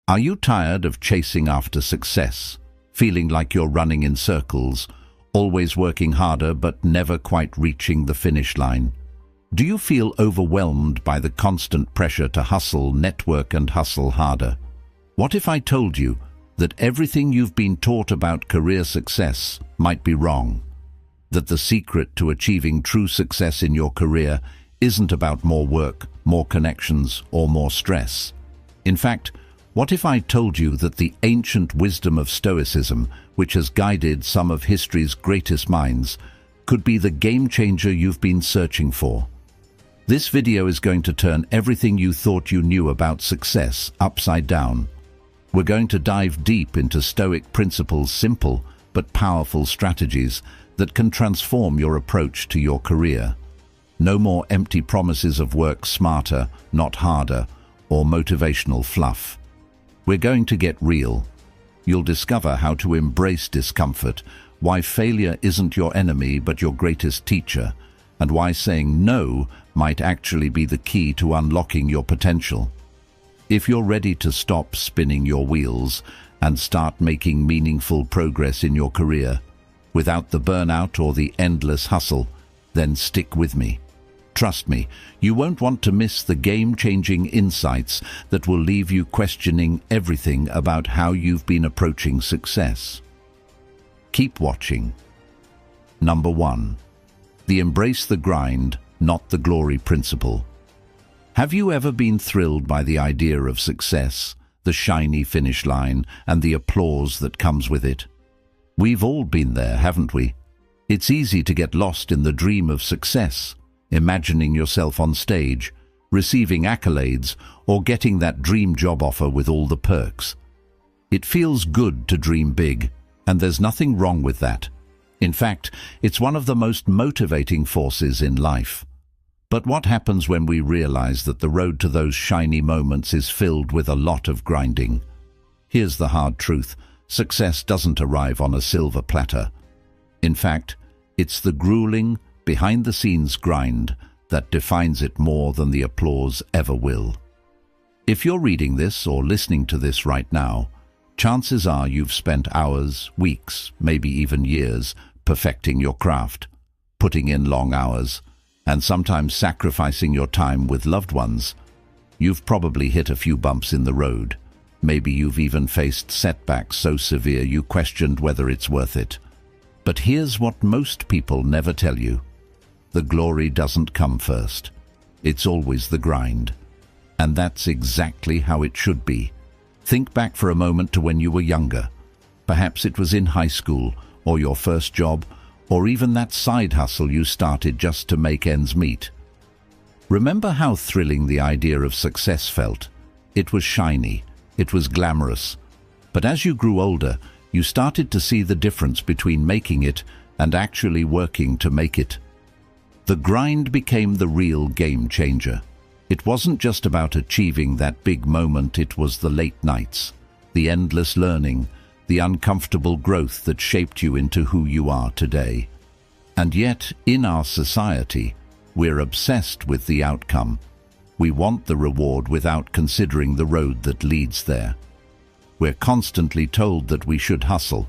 Are you tired of chasing after success, feeling like you're running in circles, always working harder but never quite reaching the finish line? Do you feel overwhelmed by the constant pressure to hustle, network, and hustle harder? What if I told you that everything you've been taught about career success might be wrong? That the secret to achieving true success in your career isn't about more work, more connections, or more stress? In fact, what if I told you that the ancient wisdom of Stoicism, which has guided some of history's greatest minds, could be the game changer you've been searching for? This video is going to turn everything you thought you knew about success upside down. We're going to dive deep into Stoic principles, simple but powerful strategies that can transform your approach to your career. No more empty promises of work smarter, not harder, or motivational fluff. We're going to get real. You'll discover how to embrace discomfort, why failure isn't your enemy but your greatest teacher, and why saying no might actually be the key to unlocking your potential. If you're ready to stop spinning your wheels and start making meaningful progress in your career, without the burnout or the endless hustle, then stick with me. Trust me, you won't want to miss the game-changing insights that will leave you questioning everything about how you've been approaching success. Keep watching. Number 1. The embrace the grind, not the glory principle. Have you ever been thrilled by the idea of success, the shiny finish line, and the applause that comes with it? We've all been there, haven't we? It's easy to get lost in the dream of success, imagining yourself on stage, receiving accolades, or getting that dream job offer with all the perks. It feels good to dream big, and there's nothing wrong with that. In fact, it's one of the most motivating forces in life. But what happens when we realize that the road to those shiny moments is filled with a lot of grinding? Here's the hard truth: success doesn't arrive on a silver platter. In fact, it's the grueling, behind-the-scenes grind that defines it more than the applause ever will. If you're reading this or listening to this right now, chances are you've spent hours, weeks, maybe even years perfecting your craft, putting in long hours, and sometimes sacrificing your time with loved ones. You've probably hit a few bumps in the road. Maybe you've even faced setbacks so severe you questioned whether it's worth it. But here's what most people never tell you. The glory doesn't come first. It's always the grind. And that's exactly how it should be. Think back for a moment to when you were younger. Perhaps it was in high school, or your first job, or even that side hustle you started just to make ends meet. Remember how thrilling the idea of success felt? It was shiny, it was glamorous. But as you grew older, you started to see the difference between making it and actually working to make it. The grind became the real game changer. It wasn't just about achieving that big moment, it was the late nights, the endless learning, the uncomfortable growth that shaped you into who you are today. And yet, in our society, we're obsessed with the outcome. We want the reward without considering the road that leads there. We're constantly told that we should hustle,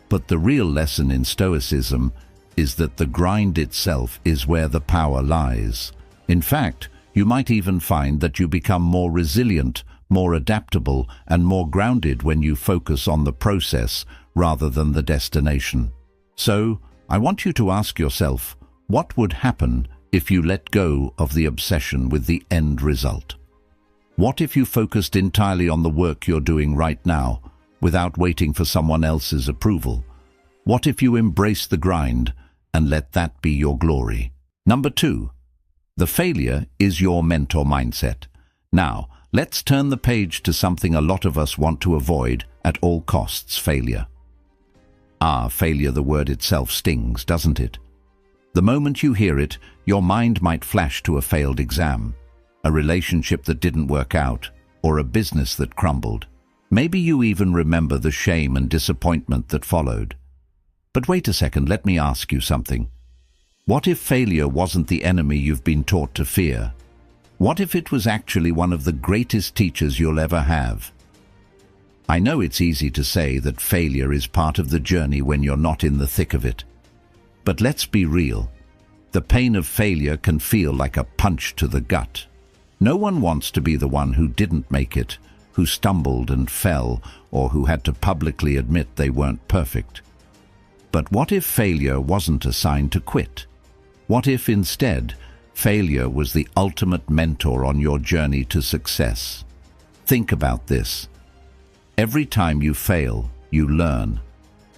but the real lesson in Stoicism is that the grind itself is where the power lies. In fact, you might even find that you become more resilient, more adaptable, and more grounded when you focus on the process rather than the destination. So, I want you to ask yourself, what would happen if you let go of the obsession with the end result? What if you focused entirely on the work you're doing right now, without waiting for someone else's approval? What if you embrace the grind and let that be your glory? Number 2. The failure is your mentor mindset. Now, let's turn the page to something a lot of us want to avoid at all costs: failure. Failure, the word itself stings, doesn't it? The moment you hear it, your mind might flash to a failed exam, a relationship that didn't work out, or a business that crumbled. Maybe you even remember the shame and disappointment that followed. But wait a second, let me ask you something. What if failure wasn't the enemy you've been taught to fear? What if it was actually one of the greatest teachers you'll ever have? I know it's easy to say that failure is part of the journey when you're not in the thick of it. But let's be real. The pain of failure can feel like a punch to the gut. No one wants to be the one who didn't make it, who stumbled and fell, or who had to publicly admit they weren't perfect. But what if failure wasn't a sign to quit? What if instead, failure was the ultimate mentor on your journey to success? Think about this. Every time you fail, you learn.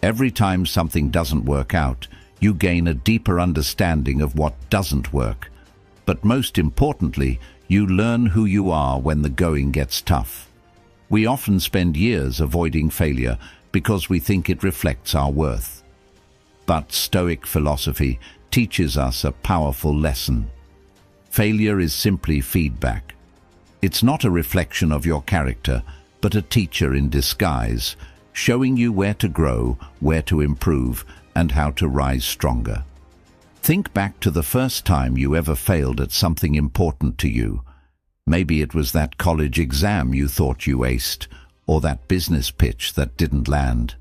Every time something doesn't work out, you gain a deeper understanding of what doesn't work. But most importantly, you learn who you are when the going gets tough. We often spend years avoiding failure because we think it reflects our worth. But Stoic philosophy teaches us a powerful lesson. Failure is simply feedback. It's not a reflection of your character, but a teacher in disguise, showing you where to grow, where to improve, and how to rise stronger. Think back to the first time you ever failed at something important to you. Maybe it was that college exam you thought you aced, or that business pitch that didn't land.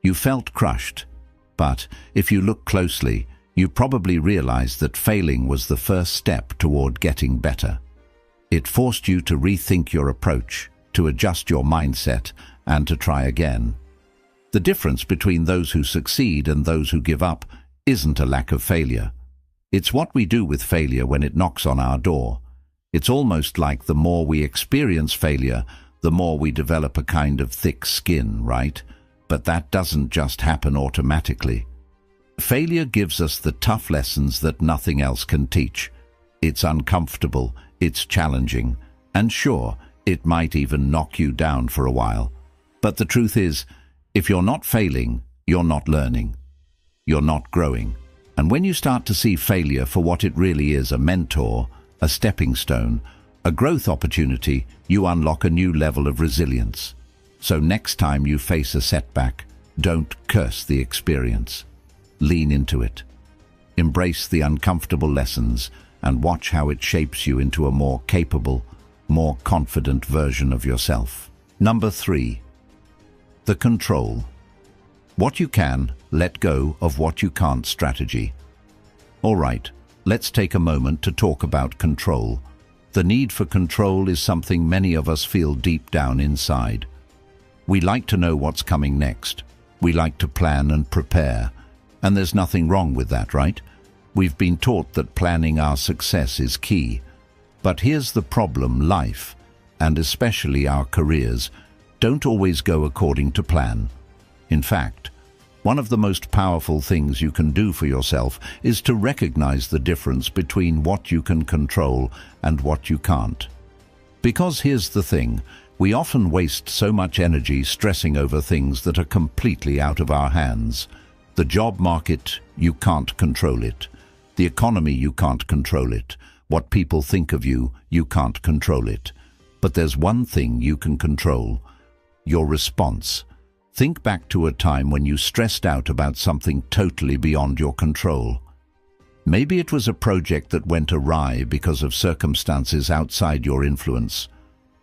You felt crushed, but if you look closely, you probably realized that failing was the first step toward getting better. It forced you to rethink your approach, to adjust your mindset, and to try again. The difference between those who succeed and those who give up isn't a lack of failure. It's what we do with failure when it knocks on our door. It's almost like the more we experience failure, the more we develop a kind of thick skin, right? But that doesn't just happen automatically. Failure gives us the tough lessons that nothing else can teach. It's uncomfortable, it's challenging, and sure, it might even knock you down for a while. But the truth is, if you're not failing, you're not learning. You're not growing. And when you start to see failure for what it really is, a mentor, a stepping stone, a growth opportunity, you unlock a new level of resilience. So next time you face a setback, don't curse the experience. Lean into it. Embrace the uncomfortable lessons and watch how it shapes you into a more capable, more confident version of yourself. Number 3. The control. What you can, let go of what you can't strategy. All right, let's take a moment to talk about control. The need for control is something many of us feel deep down inside. We like to know what's coming next. We like to plan and prepare. And there's nothing wrong with that, right? We've been taught that planning our success is key. But here's the problem: life, and especially our careers, don't always go according to plan. In fact, one of the most powerful things you can do for yourself is to recognize the difference between what you can control and what you can't. Because here's the thing, we often waste so much energy stressing over things that are completely out of our hands. The job market, you can't control it. The economy, you can't control it. What people think of you, you can't control it. But there's one thing you can control: your response. Think back to a time when you stressed out about something totally beyond your control. Maybe it was a project that went awry because of circumstances outside your influence.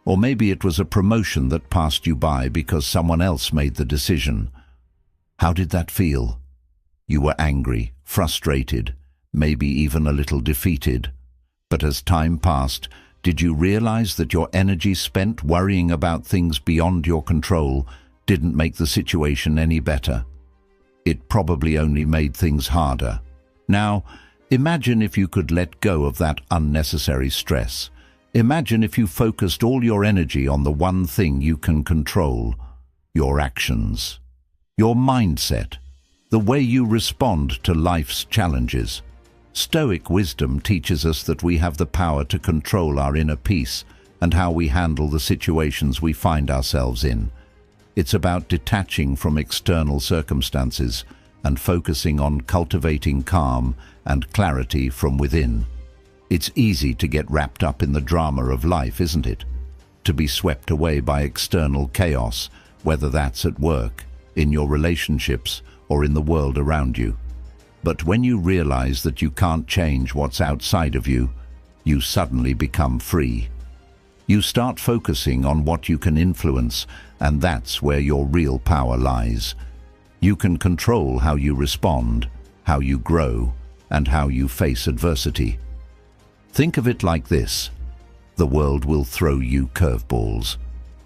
Or maybe it was a promotion that passed you by because someone else made the decision. How did that feel? You were angry, frustrated, maybe even a little defeated. But as time passed, did you realize that your energy spent worrying about things beyond your control didn't make the situation any better? It probably only made things harder. Now, imagine if you could let go of that unnecessary stress. Imagine if you focused all your energy on the one thing you can control: your actions, your mindset, the way you respond to life's challenges. Stoic wisdom teaches us that we have the power to control our inner peace and how we handle the situations we find ourselves in. It's about detaching from external circumstances and focusing on cultivating calm and clarity from within. It's easy to get wrapped up in the drama of life, isn't it? To be swept away by external chaos, whether that's at work, in your relationships, or in the world around you. But when you realize that you can't change what's outside of you, you suddenly become free. You start focusing on what you can influence, and that's where your real power lies. You can control how you respond, how you grow, and how you face adversity. Think of it like this. The world will throw you curveballs.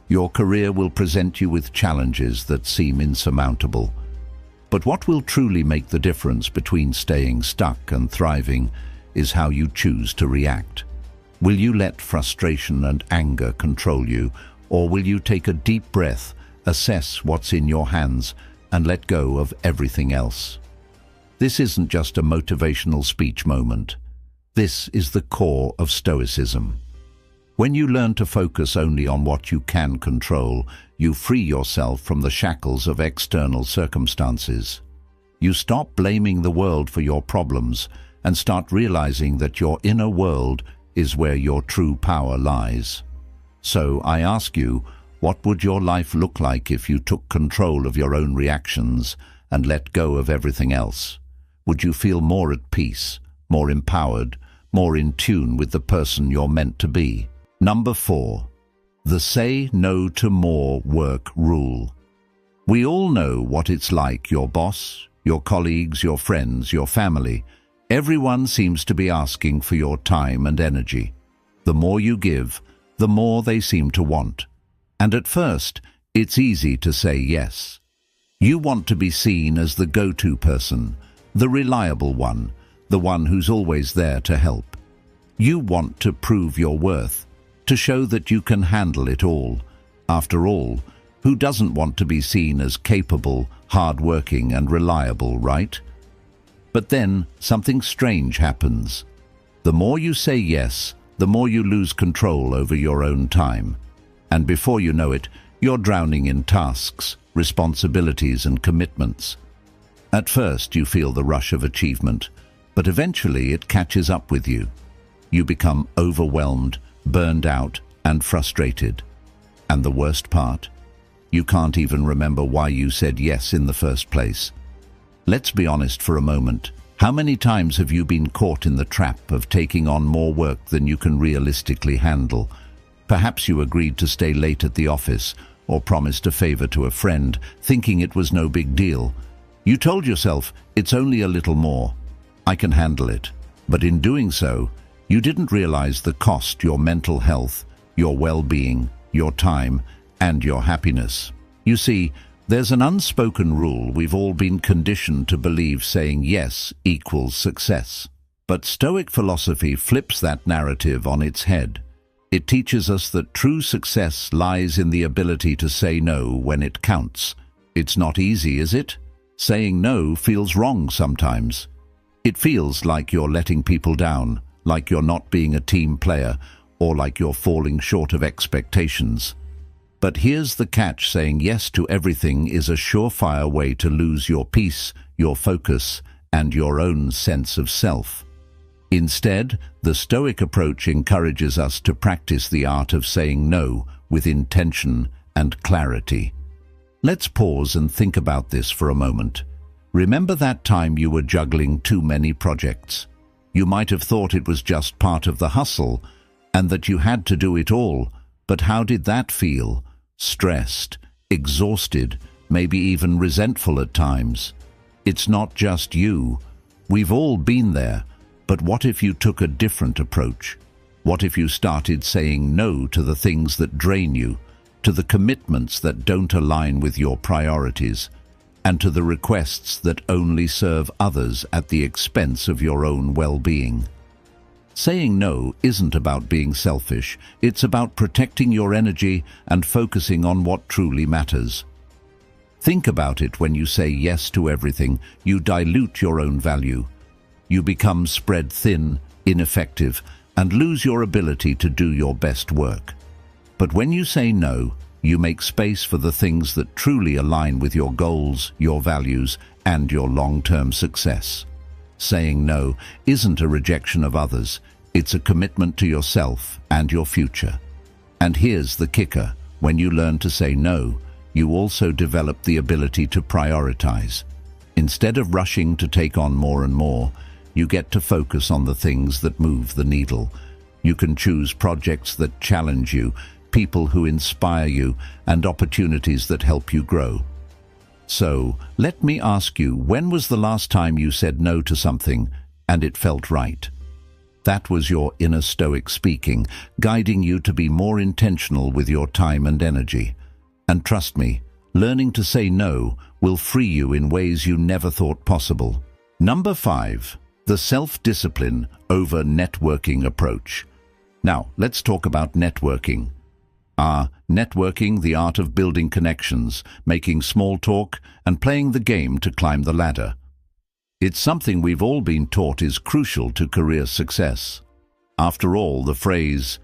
Your career will present you with challenges that seem insurmountable. But what will truly make the difference between staying stuck and thriving is how you choose to react. Will you let frustration and anger control you, or will you take a deep breath, assess what's in your hands, and let go of everything else? This isn't just a motivational speech moment. This is the core of Stoicism. When you learn to focus only on what you can control, you free yourself from the shackles of external circumstances. You stop blaming the world for your problems and start realizing that your inner world is where your true power lies. So I ask you, what would your life look like if you took control of your own reactions and let go of everything else? Would you feel more at peace, more empowered, more in tune with the person you're meant to be? Number 4. The say no to more work rule. We all know what it's like. Your boss, your colleagues, your friends, your family. Everyone seems to be asking for your time and energy. The more you give, the more they seem to want. And at first, it's easy to say yes. You want to be seen as the go-to person, the reliable one, the one who's always there to help. You want to prove your worth, to show that you can handle it all. After all, who doesn't want to be seen as capable, hard-working, and reliable, right? But then something strange happens. The more you say yes, the more you lose control over your own time. And before you know it, you're drowning in tasks, responsibilities, and commitments. At first, you feel the rush of achievement, but eventually it catches up with you. You become overwhelmed, burned out, and frustrated. And the worst part? You can't even remember why you said yes in the first place. Let's be honest for a moment. How many times have you been caught in the trap of taking on more work than you can realistically handle? Perhaps you agreed to stay late at the office or promised a favor to a friend, thinking it was no big deal. You told yourself, it's only a little more. I can handle it. But in doing so, you didn't realize the cost your mental health, your well-being, your time, and your happiness. You see, there's an unspoken rule we've all been conditioned to believe: saying yes equals success. But Stoic philosophy flips that narrative on its head. It teaches us that true success lies in the ability to say no when it counts. It's not easy, is it? Saying no feels wrong sometimes. It feels like you're letting people down, like you're not being a team player, or like you're falling short of expectations. But here's the catch: saying yes to everything is a surefire way to lose your peace, your focus, and your own sense of self. Instead, the Stoic approach encourages us to practice the art of saying no with intention and clarity. Let's pause and think about this for a moment. Remember that time you were juggling too many projects? You might have thought it was just part of the hustle and that you had to do it all, but how did that feel? Stressed, exhausted, maybe even resentful at times. It's not just you. We've all been there. But what if you took a different approach? What if you started saying no to the things that drain you, to the commitments that don't align with your priorities, and to the requests that only serve others at the expense of your own well-being? Saying no isn't about being selfish. It's about protecting your energy and focusing on what truly matters. Think about it: when you say yes to everything, you dilute your own value. You become spread thin, ineffective, and lose your ability to do your best work. But when you say no, you make space for the things that truly align with your goals, your values, and your long-term success. Saying no isn't a rejection of others. It's a commitment to yourself and your future. And here's the kicker: when you learn to say no, you also develop the ability to prioritize. Instead of rushing to take on more and more, you get to focus on the things that move the needle. You can choose projects that challenge you, people who inspire you, and opportunities that help you grow. So, let me ask you, when was the last time you said no to something and it felt right? That was your inner Stoic speaking, guiding you to be more intentional with your time and energy. And trust me, learning to say no will free you in ways you never thought possible. Number 5. The self-discipline over networking approach. Now, let's talk about networking. Networking, the art of building connections, making small talk, and playing the game to climb the ladder. It's something we've all been taught is crucial to career success. After all, the phrase,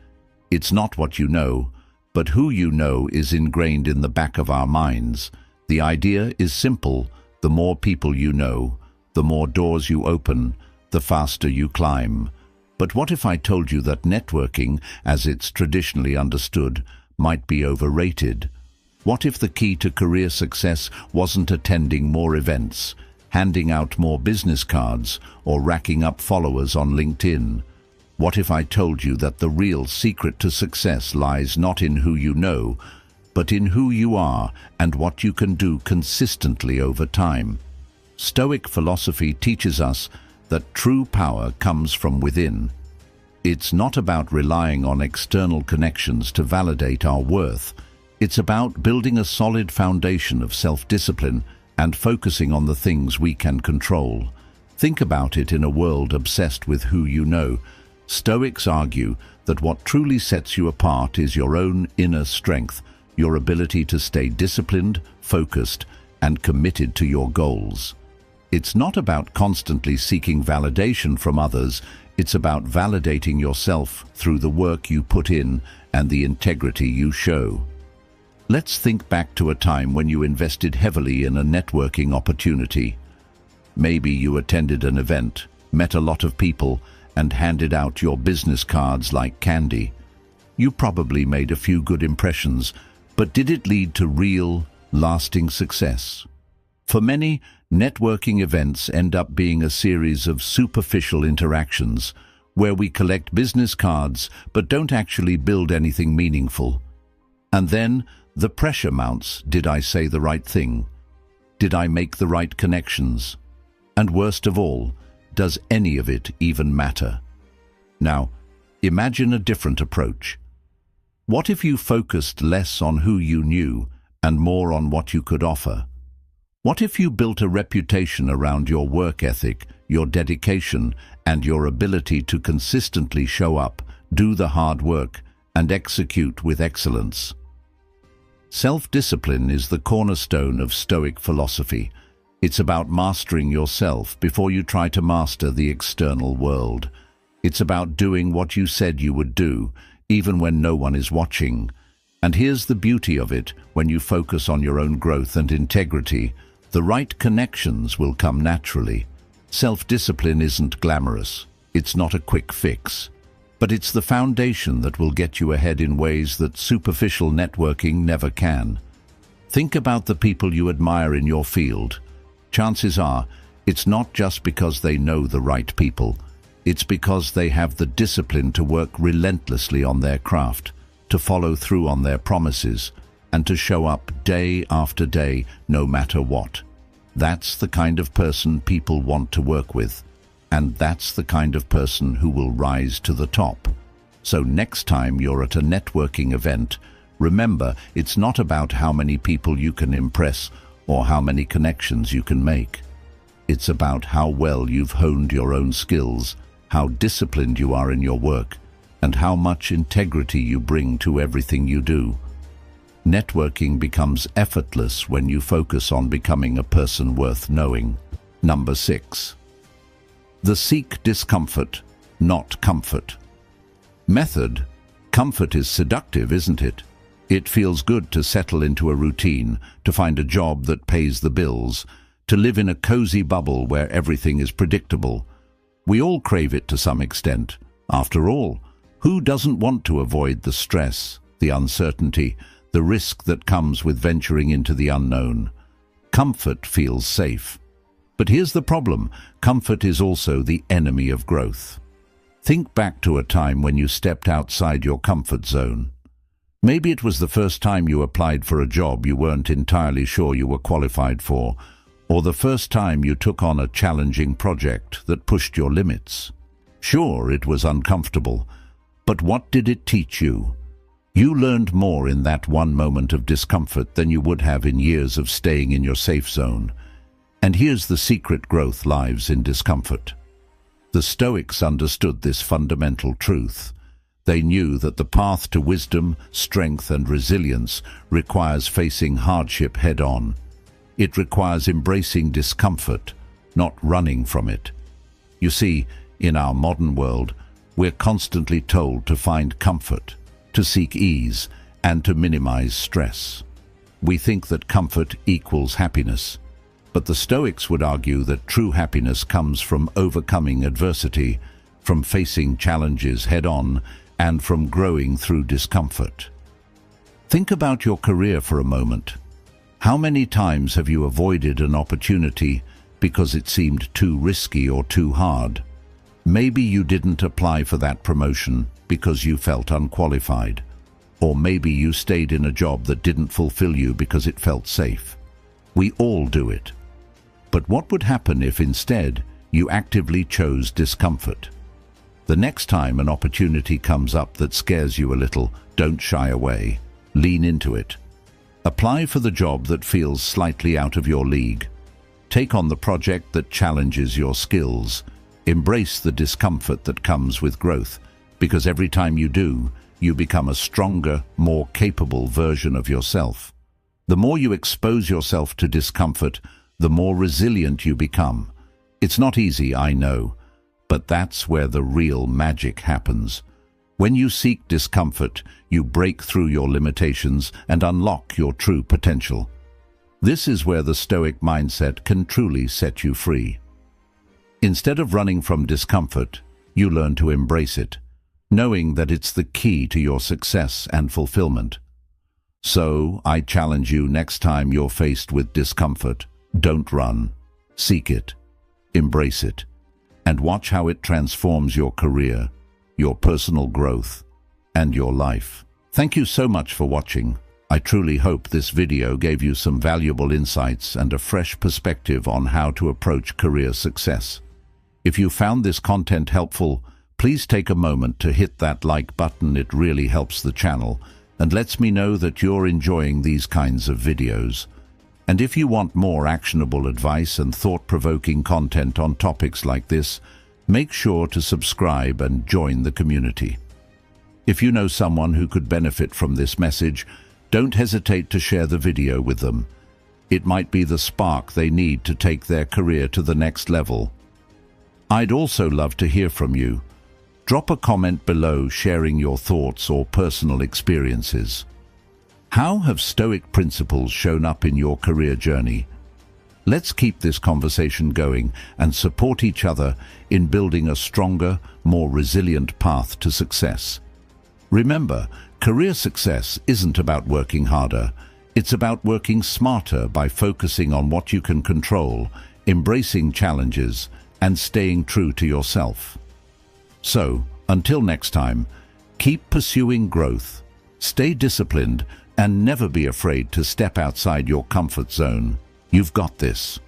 "It's not what you know, but who you know," is ingrained in the back of our minds. The idea is simple: the more people you know, the more doors you open, the faster you climb. But what if I told you that networking, as it's traditionally understood, might be overrated? What if the key to career success wasn't attending more events, handing out more business cards, or racking up followers on LinkedIn? What if I told you that the real secret to success lies not in who you know, but in who you are and what you can do consistently over time? Stoic philosophy teaches us that true power comes from within. It's not about relying on external connections to validate our worth. It's about building a solid foundation of self-discipline and focusing on the things we can control. Think about it in a world obsessed with who you know. Stoics argue that what truly sets you apart is your own inner strength, your ability to stay disciplined, focused, and committed to your goals. It's not about constantly seeking validation from others. It's about validating yourself through the work you put in and the integrity you show. Let's think back to a time when you invested heavily in a networking opportunity. Maybe you attended an event, met a lot of people, and handed out your business cards like candy. You probably made a few good impressions, but did it lead to real, lasting success? For many, networking events end up being a series of superficial interactions where we collect business cards but don't actually build anything meaningful. And then the pressure mounts. Did I say the right thing? Did I make the right connections? And worst of all, does any of it even matter? Now, imagine a different approach. What if you focused less on who you knew and more on what you could offer? What if you built a reputation around your work ethic, your dedication, and your ability to consistently show up, do the hard work, and execute with excellence? Self-discipline is the cornerstone of Stoic philosophy. It's about mastering yourself before you try to master the external world. It's about doing what you said you would do, even when no one is watching. And here's the beauty of it: when you focus on your own growth and integrity, the right connections will come naturally. Self-discipline isn't glamorous. It's not a quick fix. But it's the foundation that will get you ahead in ways that superficial networking never can. Think about the people you admire in your field. Chances are, it's not just because they know the right people. It's because they have the discipline to work relentlessly on their craft, to follow through on their promises, and to show up day after day, no matter what. That's the kind of person people want to work with, and that's the kind of person who will rise to the top. So next time you're at a networking event, remember, it's not about how many people you can impress or how many connections you can make. It's about how well you've honed your own skills, how disciplined you are in your work, and how much integrity you bring to everything you do. Networking becomes effortless when you focus on becoming a person worth knowing. Number 6. Seek discomfort, not comfort. Method. Comfort is seductive, isn't it? It feels good to settle into a routine, to find a job that pays the bills, to live in a cozy bubble where everything is predictable. We all crave it to some extent. After all, who doesn't want to avoid the stress, the uncertainty, the risk that comes with venturing into the unknown? Comfort feels safe. But here's the problem: comfort is also the enemy of growth. Think back to a time when you stepped outside your comfort zone. Maybe it was the first time you applied for a job you weren't entirely sure you were qualified for, or the first time you took on a challenging project that pushed your limits. Sure, it was uncomfortable, but what did it teach you? You learned more in that one moment of discomfort than you would have in years of staying in your safe zone. And here's the secret: growth lies in discomfort. The Stoics understood this fundamental truth. They knew that the path to wisdom, strength, and resilience requires facing hardship head-on. It requires embracing discomfort, not running from it. You see, in our modern world, we're constantly told to find comfort, to seek ease, and to minimize stress. We think that comfort equals happiness, but the Stoics would argue that true happiness comes from overcoming adversity, from facing challenges head-on, and from growing through discomfort. Think about your career for a moment. How many times have you avoided an opportunity because it seemed too risky or too hard? Maybe you didn't apply for that promotion because you felt unqualified. Or maybe you stayed in a job that didn't fulfill you because it felt safe. We all do it. But what would happen if instead you actively chose discomfort? The next time an opportunity comes up that scares you a little, don't shy away. Lean into it. Apply for the job that feels slightly out of your league. Take on the project that challenges your skills. Embrace the discomfort that comes with growth, because every time you do, you become a stronger, more capable version of yourself. The more you expose yourself to discomfort, the more resilient you become. It's not easy, I know, but that's where the real magic happens. When you seek discomfort, you break through your limitations and unlock your true potential. This is where the Stoic mindset can truly set you free. Instead of running from discomfort, you learn to embrace it, knowing that it's the key to your success and fulfillment. So, I challenge you, next time you're faced with discomfort, don't run. Seek it, embrace it, and watch how it transforms your career, your personal growth, and your life. Thank you so much for watching. I truly hope this video gave you some valuable insights and a fresh perspective on how to approach career success. If you found this content helpful, please take a moment to hit that like button. It really helps the channel and lets me know that you're enjoying these kinds of videos. And if you want more actionable advice and thought-provoking content on topics like this, make sure to subscribe and join the community. If you know someone who could benefit from this message, don't hesitate to share the video with them. It might be the spark they need to take their career to the next level. I'd also love to hear from you. Drop a comment below sharing your thoughts or personal experiences. How have Stoic principles shown up in your career journey? Let's keep this conversation going and support each other in building a stronger, more resilient path to success. Remember, career success isn't about working harder. It's about working smarter by focusing on what you can control, embracing challenges, and staying true to yourself. So, until next time, keep pursuing growth, stay disciplined, and never be afraid to step outside your comfort zone. You've got this.